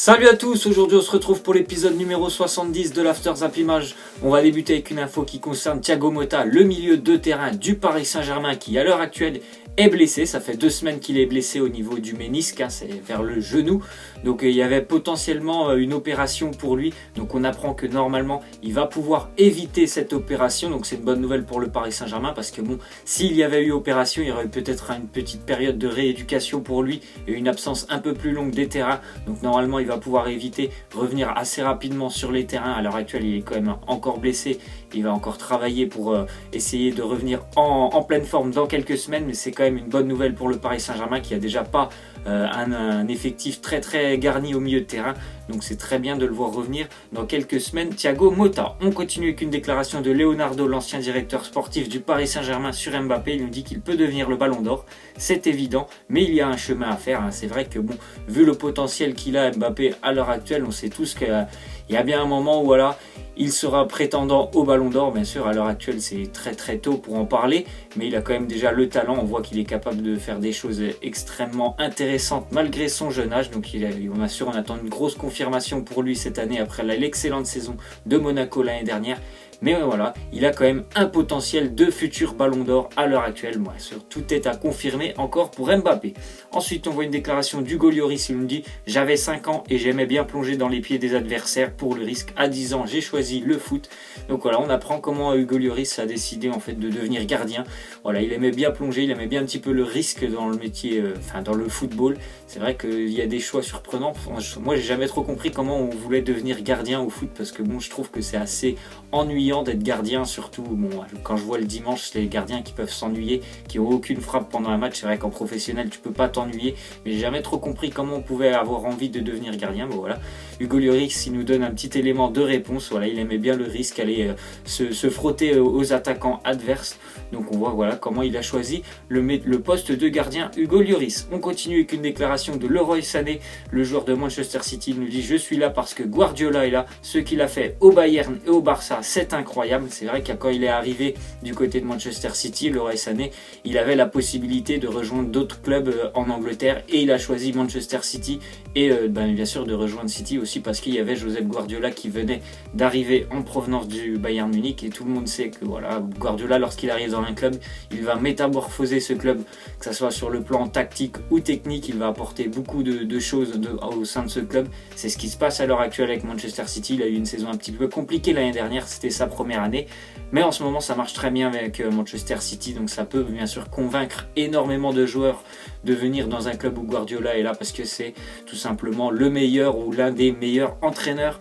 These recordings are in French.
Salut à tous, aujourd'hui on se retrouve pour l'épisode numéro 70 de l'After Zap Image. On va débuter avec une info qui concerne Thiago Motta, le milieu de terrain du Paris Saint-Germain qui à l'heure actuelle est blessé. Ça fait 2 semaines qu'il est blessé au niveau du ménisque, c'est vers le genou. Donc il y avait potentiellement une opération pour lui. Donc on apprend que normalement il va pouvoir éviter cette opération. Donc c'est une bonne nouvelle pour le Paris Saint-Germain parce que bon, s'il y avait eu opération, il y aurait peut-être une petite période de rééducation pour lui et une absence un peu plus longue des terrains. Donc normalement il va pouvoir éviter, revenir assez rapidement sur les terrains. À l'heure actuelle il est quand même encore blessé. Il va encore travailler pour essayer de revenir en pleine forme dans quelques semaines. Mais c'est quand même une bonne nouvelle pour le Paris Saint-Germain qui a déjà pas un effectif très garni au milieu de terrain. Donc c'est très bien de le voir revenir dans quelques semaines. Thiago Motta. On continue avec une déclaration de Leonardo, l'ancien directeur sportif du Paris Saint-Germain sur Mbappé. Il nous dit qu'il peut devenir le Ballon d'Or. C'est évident, mais il y a un chemin à faire. C'est vrai que bon, vu le potentiel qu'il a Mbappé à l'heure actuelle, on sait tous qu'il y a bien un moment où voilà, il sera prétendant au Ballon d'Or. Bien sûr, à l'heure actuelle, c'est très tôt pour en parler, mais il a quand même déjà le talent. On voit qu'il est capable de faire des choses extrêmement intéressantes malgré son jeune âge. Donc on attend une grosse confirmation pour lui cette année après l'excellente saison de Monaco l'année dernière. Mais voilà, il a quand même un potentiel de futur Ballon d'Or à l'heure actuelle. Bien sûr, tout est à confirmer encore pour Mbappé. Ensuite, on voit une déclaration d'Hugo Lloris. Il nous dit « J'avais 5 ans et j'aimais bien plonger dans les pieds des adversaires pour le risque. À 10 ans, j'ai choisi le foot. » Donc voilà, on apprend comment Hugo Lloris a décidé en fait de devenir gardien. Voilà, il aimait bien plonger, il aimait bien un petit peu le risque dans le métier, dans le football. C'est vrai qu'il y a des choix surprenants. Moi, j'ai jamais trop compris comment on voulait devenir gardien au foot parce que bon, je trouve que c'est assez ennuyant d'être gardien, surtout bon, quand je vois le dimanche les gardiens qui peuvent s'ennuyer, qui ont aucune frappe pendant un match. C'est vrai qu'en professionnel tu peux pas t'ennuyer, mais j'ai jamais trop compris comment on pouvait avoir envie de devenir gardien. Bon voilà, Hugo Lloris il nous donne un petit élément de réponse. Voilà, il aimait bien le risque, aller se frotter aux attaquants adverses. Donc on voit voilà comment il a choisi le poste de gardien Hugo Lloris. On continue avec une déclaration de Leroy Sané, le joueur de Manchester City. Il nous dit « Je suis là parce que Guardiola est là. Ce qu'il a fait au Bayern et au Barça, c'est incroyable. » C'est vrai que quand il est arrivé du côté de Manchester City, Leroy Sané, il avait la possibilité de rejoindre d'autres clubs en Angleterre et il a choisi Manchester City et bien sûr de rejoindre City aussi parce qu'il y avait Josep Guardiola qui venait d'arriver en provenance du Bayern Munich et tout le monde sait que voilà, Guardiola lorsqu'il arrive dans un club, il va métamorphoser ce club, que ce soit sur le plan tactique ou technique. Il va apporter beaucoup de choses au sein de ce club. C'est ce qui se passe à l'heure actuelle avec Manchester City. Il a eu une saison un petit peu compliquée l'année dernière, c'était sa première année, mais en ce moment ça marche très bien avec Manchester City, donc ça peut bien sûr convaincre énormément de joueurs de venir dans un club où Guardiola est là parce que c'est tout simplement le meilleur ou l'un des meilleurs entraîneurs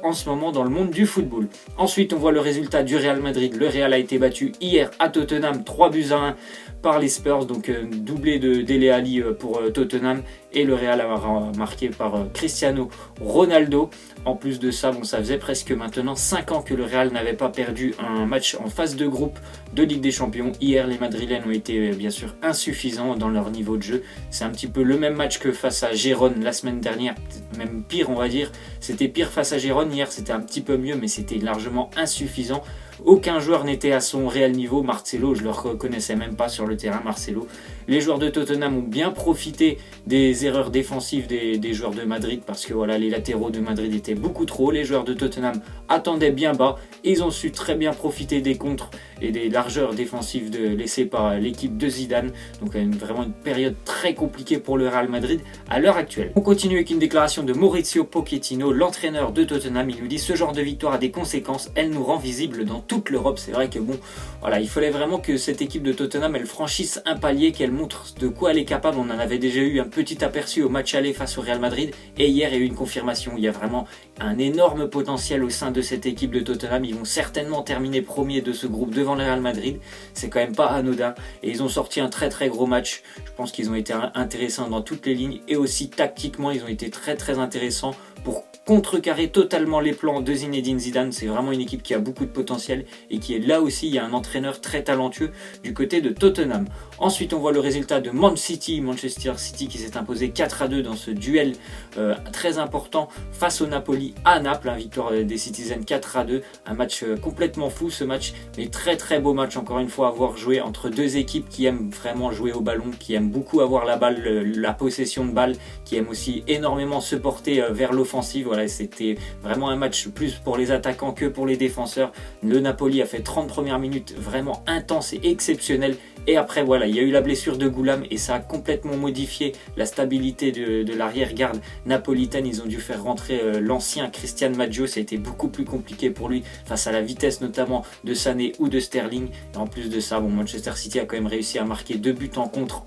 en ce moment dans le monde du football. Ensuite on voit le résultat du Real Madrid. Le Real a été battu hier à Tottenham 3-1 par les Spurs, donc doublé de Dele Alli pour Tottenham et le Real a marqué par Cristiano Ronaldo. En plus de ça, bon, ça faisait presque maintenant 5 ans que le Real n'avait pas perdu un match en phase de groupe de Ligue des Champions. Hier, les Madrilènes ont été bien sûr insuffisants dans leur niveau de jeu. C'est un petit peu le même match que face à Gérone la semaine dernière, même pire on va dire. C'était pire face à Gérone, hier c'était un petit peu mieux mais c'était largement insuffisant. Aucun joueur n'était à son réel niveau. Marcelo, je ne le reconnaissais même pas sur le terrain, Marcelo. Les joueurs de Tottenham ont bien profité des erreurs défensives des joueurs de Madrid parce que voilà, les latéraux de Madrid étaient beaucoup trop hauts. Les joueurs de Tottenham attendaient bien bas et ils ont su très bien profiter des contres et des largeurs défensives laissées par l'équipe de Zidane. Donc vraiment une période très compliquée pour le Real Madrid à l'heure actuelle. On continue avec une déclaration de Mauricio Pochettino, l'entraîneur de Tottenham. Il nous dit « Ce genre de victoire a des conséquences, elle nous rend visible dans toute l'Europe. » C'est vrai que bon, voilà, il fallait vraiment que cette équipe de Tottenham elle franchisse un palier, qu'elle montre de quoi elle est capable. On en avait déjà eu un petit aperçu au match aller face au Real Madrid et hier il y a eu une confirmation. Il y a vraiment un énorme potentiel au sein de cette équipe de Tottenham. Ils vont certainement terminer premier de ce groupe devant le Real Madrid. C'est quand même pas anodin et ils ont sorti un très gros match. Je pense qu'ils ont été intéressants dans toutes les lignes et aussi tactiquement ils ont été très intéressants pour contrecarrer totalement les plans de Zinedine Zidane. C'est vraiment une équipe qui a beaucoup de potentiel et qui est là aussi, il y a un entraîneur très talentueux du côté de Tottenham. Ensuite, on voit le résultat de Manchester City qui s'est imposé 4-2 dans ce duel très important face au Napoli à Naples, victoire des Citizens 4-2, un match complètement fou ce match, mais très beau match encore une fois à voir jouer entre deux équipes qui aiment vraiment jouer au ballon, qui aiment beaucoup avoir la balle, la possession de balle, qui aiment aussi énormément se porter vers l'offensive. Voilà, c'était vraiment un match plus pour les attaquants que pour les défenseurs. Le Napoli a fait 30 premières minutes vraiment intenses et exceptionnelles. Et après voilà, il y a eu la blessure de Goulam et ça a complètement modifié la stabilité de l'arrière-garde napolitaine. Ils ont dû faire rentrer l'ancien Christian Maggio, ça a été beaucoup plus compliqué pour lui face à la vitesse notamment de Sané ou de Sterling. Et en plus de ça, bon, Manchester City a quand même réussi à marquer 2 buts en contre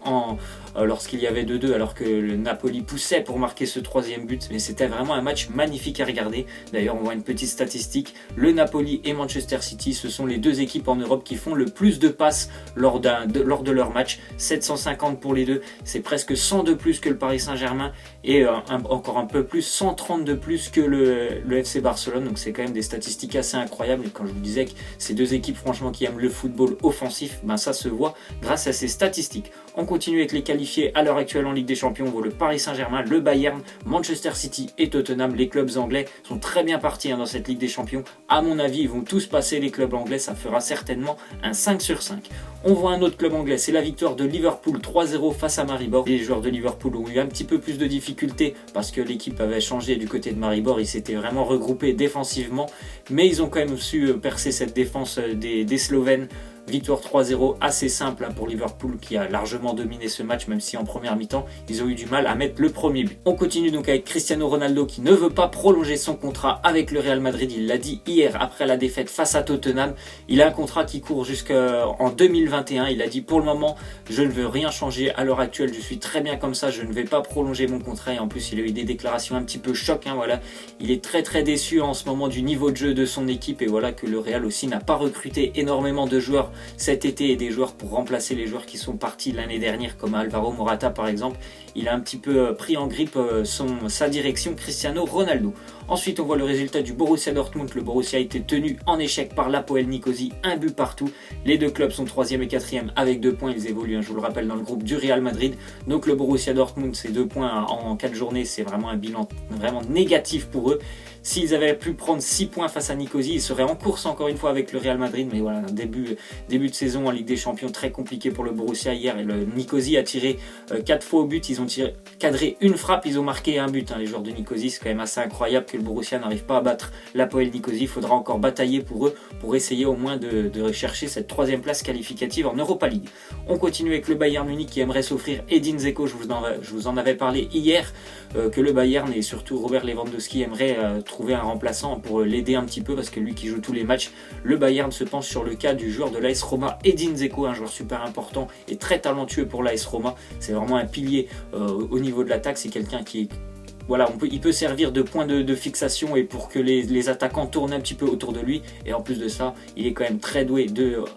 lorsqu'il y avait 2-2 alors que le Napoli poussait pour marquer ce 3e but. Mais c'était vraiment un match magnifique à regarder. D'ailleurs, on voit une petite statistique, le Napoli et Manchester City, ce sont les deux équipes en Europe qui font le plus de passes lors de leur match, 750 pour les deux, c'est presque 100 de plus que le Paris Saint-Germain et encore un peu plus, 130 de plus que le FC Barcelone. Donc c'est quand même des statistiques assez incroyables. Et quand je vous disais que ces deux équipes franchement qui aiment le football offensif, ben ça se voit grâce à ces statistiques. On continue avec les qualifiés à l'heure actuelle en Ligue des Champions. On voit le Paris Saint-Germain, le Bayern, Manchester City et Tottenham. Les clubs anglais sont très bien partis dans cette Ligue des Champions. À mon avis, ils vont tous passer les clubs anglais. Ça fera certainement un 5 sur 5. On voit un autre club anglais, c'est la victoire de Liverpool 3-0 face à Maribor. Les joueurs de Liverpool ont eu un petit peu plus de difficultés parce que l'équipe avait changé du côté de Maribor. Ils s'étaient vraiment regroupés défensivement, mais ils ont quand même su percer cette défense des Slovènes. Victoire 3-0 assez simple pour Liverpool qui a largement dominé ce match, même si en première mi-temps ils ont eu du mal à mettre le premier but. On continue donc avec Cristiano Ronaldo qui ne veut pas prolonger son contrat avec le Real Madrid. Il l'a dit hier après la défaite face à Tottenham. Il a un contrat qui court jusqu'en 2021. Il a dit pour le moment je ne veux rien changer à l'heure actuelle, je suis très bien comme ça, je ne vais pas prolonger mon contrat. Et en plus il a eu des déclarations un petit peu choc, voilà. Il est très déçu en ce moment du niveau de jeu de son équipe et voilà que le Real aussi n'a pas recruté énormément de joueurs cet été et des joueurs pour remplacer les joueurs qui sont partis l'année dernière comme Alvaro Morata par exemple. Il a un petit peu pris en grippe sa direction Cristiano Ronaldo. Ensuite on voit le résultat du Borussia Dortmund. Le Borussia a été tenu en échec par l'Apoel Nicosie, un but partout. Les deux clubs sont 3e et 4e avec 2 points. Ils évoluent, je vous le rappelle, dans le groupe du Real Madrid. Donc le Borussia Dortmund, c'est 2 points en 4 journées, c'est vraiment un bilan vraiment négatif pour eux. S'ils avaient pu prendre 6 points face à Nicosie, ils seraient en course encore une fois avec le Real Madrid. Mais voilà, un début de saison en Ligue des Champions très compliqué pour le Borussia hier. Et le Nicosie a tiré 4 fois au but. Ils ont cadré une frappe, ils ont marqué un but. Les joueurs de Nicosie, c'est quand même assez incroyable que le Borussia n'arrive pas à battre l'Apoel Nicosie. Il faudra encore batailler pour eux pour essayer au moins de rechercher cette 3e place qualificative en Europa League. On continue avec le Bayern Munich qui aimerait s'offrir Edin Dzeko. Je vous en avais parlé hier que le Bayern et surtout Robert Lewandowski aimeraient trouver un remplaçant pour l'aider un petit peu parce que lui qui joue tous les matchs. Le Bayern se penche sur le cas du joueur de l'AS Roma, Edin Dzeko, un joueur super important et très talentueux pour l'AS Roma. C'est vraiment un pilier au niveau de l'attaque. C'est quelqu'un qui est voilà, il peut servir de point de fixation et pour que les attaquants tournent un petit peu autour de lui. Et en plus de ça, il est quand même très doué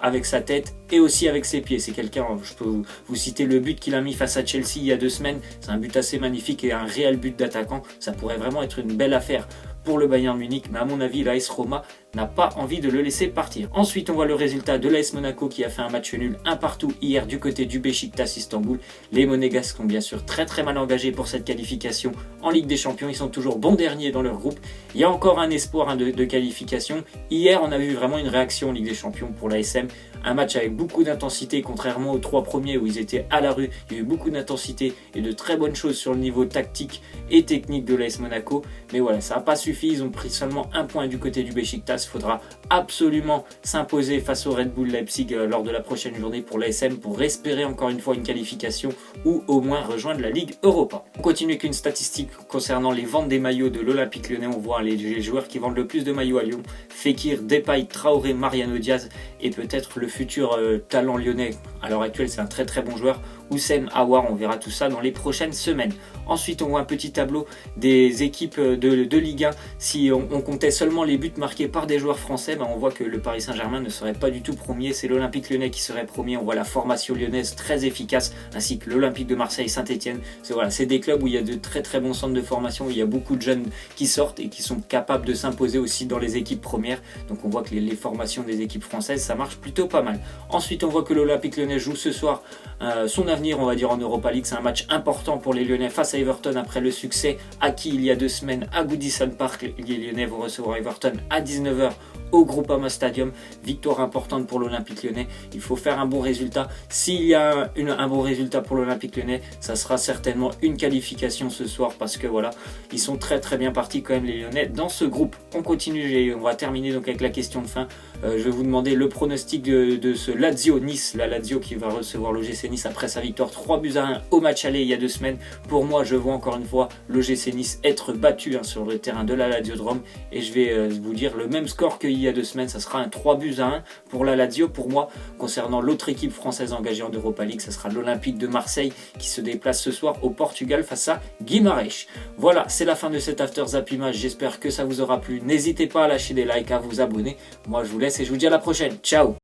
avec sa tête et aussi avec ses pieds. C'est quelqu'un, je peux vous citer le but qu'il a mis face à Chelsea il y a 2 semaines. C'est un but assez magnifique et un réel but d'attaquant. Ça pourrait vraiment être une belle affaire pour le Bayern Munich, mais à mon avis l'AS Roma n'a pas envie de le laisser partir. Ensuite on voit le résultat de l'AS Monaco qui a fait un match nul 1 partout hier du côté du Beşiktaş Istanbul. Les Monégasques sont bien sûr très mal engagés pour cette qualification en Ligue des Champions. Ils sont toujours bons derniers dans leur groupe. Il y a encore un espoir de qualification. Hier on a vu vraiment une réaction en Ligue des Champions pour l'ASM. Un match avec beaucoup d'intensité, contrairement aux 3 premiers où ils étaient à la rue. Il y a eu beaucoup d'intensité et de très bonnes choses sur le niveau tactique et technique de l'AS Monaco. Mais voilà, ça n'a pas suffi. Ils ont pris seulement 1 point du côté du Beşiktaş. Il faudra absolument s'imposer face au Red Bull Leipzig lors de la prochaine journée pour l'ASM pour espérer encore une fois une qualification ou au moins rejoindre la Ligue Europa. On continue avec une statistique concernant les ventes des maillots de l'Olympique Lyonnais. On voit les joueurs qui vendent le plus de maillots à Lyon: Fekir, Depay, Traoré, Mariano Diaz et peut-être le futur talent lyonnais. À l'heure actuelle, c'est un très bon joueur. Houssem Aouar. On verra tout ça dans les prochaines semaines. Ensuite, on voit un petit tableau des équipes de Ligue 1. Si on comptait seulement les buts marqués par des joueurs français, on voit que le Paris Saint-Germain ne serait pas du tout premier. C'est l'Olympique Lyonnais qui serait premier. On voit la formation lyonnaise très efficace, ainsi que l'Olympique de Marseille, Saint-Etienne. C'est des clubs où il y a de très très bons centres de formation, où il y a beaucoup de jeunes qui sortent et qui sont capables de s'imposer aussi dans les équipes premières. Donc on voit que les formations des équipes françaises, ça marche plutôt pas mal. Ensuite, on voit que l'Olympique Lyonnais joue ce soir son avenir, on va dire, en Europa League. C'est un match important pour les Lyonnais face à Everton après le succès acquis il y a 2 semaines à Goodison Park. Les Lyonnais vont recevoir Everton à 19h au Groupama Stadium. Victoire importante pour l'Olympique Lyonnais. Il faut faire un bon résultat. S'il y a un bon résultat pour l'Olympique Lyonnais, ça sera certainement une qualification ce soir, parce que voilà, ils sont très très bien partis quand même, les Lyonnais, dans ce groupe. On continue et on va terminer donc avec la question de fin. Je vais vous demander le pronostic de ce Lazio-Nice, la Lazio qui va recevoir l'OGC Nice après sa victoire 3-1 au match aller il y a 2 semaines. Pour moi, je vois encore une fois l'OGC Nice être battu sur le terrain de la Lazio-Drome, et je vais vous dire le même score qu'il y a 2 semaines. Ça sera un 3-1 pour la Lazio. Pour moi, concernant l'autre équipe française engagée en Europa League, ça sera l'Olympique de Marseille qui se déplace ce soir au Portugal face à Guimarães. Voilà, c'est la fin de cet After Zap Image. J'espère que ça vous aura plu. N'hésitez pas à lâcher des likes, à vous abonner. Moi, je vous laisse et je vous dis à la prochaine. Ciao!